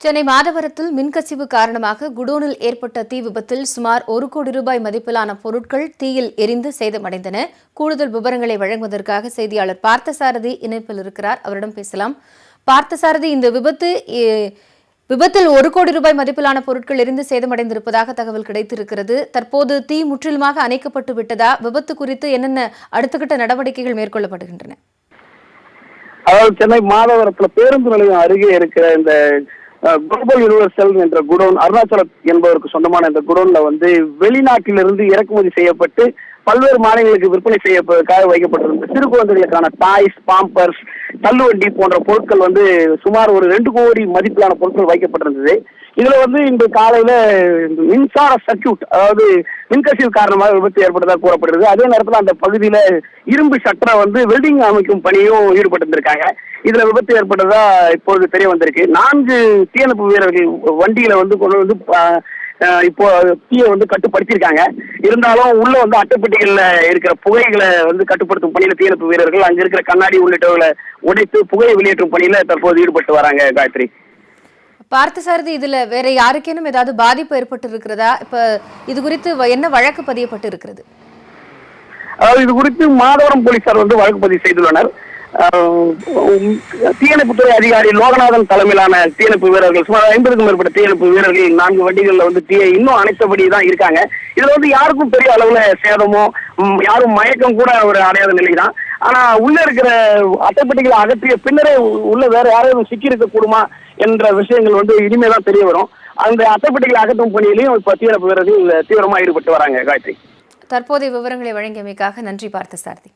சென்னை மாதவரத்தில் மின்கசிவு காரணமாக குடோனில் ஏற்பட்ட தீ விபத்தில் சுமார் 1 கோடி ரூபாய் மதிப்பிலான பொருட்கள் தீயில் எரிந்து சேதமடைந்தன. கூடுதல் விவரங்களை வழங்குவதற்காக செய்தியாளர் பார்த்தசாரதி இணைப்பில் இருக்கிறார். அவரிடம் பேசலாம். பார்த்தசாரதி, இந்த விபத்தில் 1 கோடி ரூபாய் மதிப்பிலான பொருட்கள் எரிந்து சேதமடைந்திருப்பதாக தகவல் கிடைத்திருக்கிறது. தற்போது தீ முற்றிலுமாக அணைக்கப்பட்டு விட்டதா? விபத்து குறித்து என்னென்ன அடுத்த கட்ட நடவடிக்கைகள் மேற்கொள்ளப்படுகின்றன? அதாவது சென்னை மாதவரத்தில் பேருந்து நிலையம் அருகே இருக்கிற இந்த குளோபல் யூனிவர்சல் என்ற குடோன், அருணாச்சலம் என்பவருக்கு சொந்தமான இந்த குடோன்ல வெளிநாட்டிலிருந்து இறக்குமதி செய்யப்பட்டு பல்வேறு மாநிலங்களுக்கு விற்பனை செய்யப்பதற்காக வைக்கப்பட்டிருந்த சிறு குழந்தைகளுக்கான டாய்ஸ், பாம்பர்ஸ், தள்ளுவண்டி போன்ற பொருட்கள் சுமார் ஒரு 2 கோடி மதிப்பிலான பொருட்கள் வைக்கப்பட்டிருந்தது. இதுல இன்று காலையில மின்சார சர்க்கியூட், அதாவது மின்கசிவு காரணமாக விபத்து ஏற்பட்டதாக கூறப்படுகிறது. அதே நேரத்தில் அந்த பகுதியில இரும்பு சட்டரை வெல்டிங் அமைக்கும் பணியும் ஈடுபட்டிருந்திருக்காங்க. இதுல விபத்து ஏற்பட்டதா இப்போது தெரிய வந்திருக்கு. 4 தீயணைப்பு வீரர்கள் வண்டியில கொண்டு இப்போ தீயை கட்டுப்படுத்தியிருக்காங்க. இருந்தாலும் உள்ள அட்டைப்பெட்டிகள்ல இருக்கிற புகைகளை கட்டுப்படுத்தும் பணியில தீயணைப்பு வீரர்கள் அங்க இருக்கிற கண்ணாடி உள்ளிட்டவர்களை உடைத்து புகையை வெளியேற்றும் பணியில தற்போது ஈடுபட்டு வராங்க. காயத்ரி, பார்த்தசாரதி, இதுல வேற யாருக்கேனும் ஏதாவது பாதிப்பு ஏற்பட்டு இருக்கிறதா? இப்ப இது குறித்து என்ன வழக்கு பதியப்பட்டு இருக்கிறது? அதாவது இது குறித்து மாதவரம் போலீசார் வழக்கு பதிவு செய்துள்ளனர். தீயணைப்புத்துறை அதிகாரி லோகநாதன் தலைமையிலான தீயணைப்பு வீரர்கள், சுமார் 50க்கும் மேற்பட்ட தீயணைப்பு வீரர்கள் 4 வண்டிகள்ல தீயை இன்னும் அணைத்தபடி தான் இருக்காங்க. இதுல யாருக்கும் பெரிய அளவுல சேதமோ யாரும் மயக்கம் கூட ஒரு அடையாத நிலை தான். ஆனா உள்ள இருக்கிற அட்டைப்பெட்டிகளை அகற்றிய பின்னரே உள்ள வேற யாரும் சிக்கி இருக்க கூடுமா என்ற விஷயங்கள் இனிமேதான் தெரிய வரும். அந்த அட்டைப்பெட்டிகளை அகற்றும் பணியிலையும் இப்ப தீயணைப்பு வீரர்கள் தீவிரமா ஈடுபட்டு வராங்க. காயத்ரி, தற்போதைய விவரங்களை வழங்கியமைக்காக நன்றி பார்த்தசாரதி.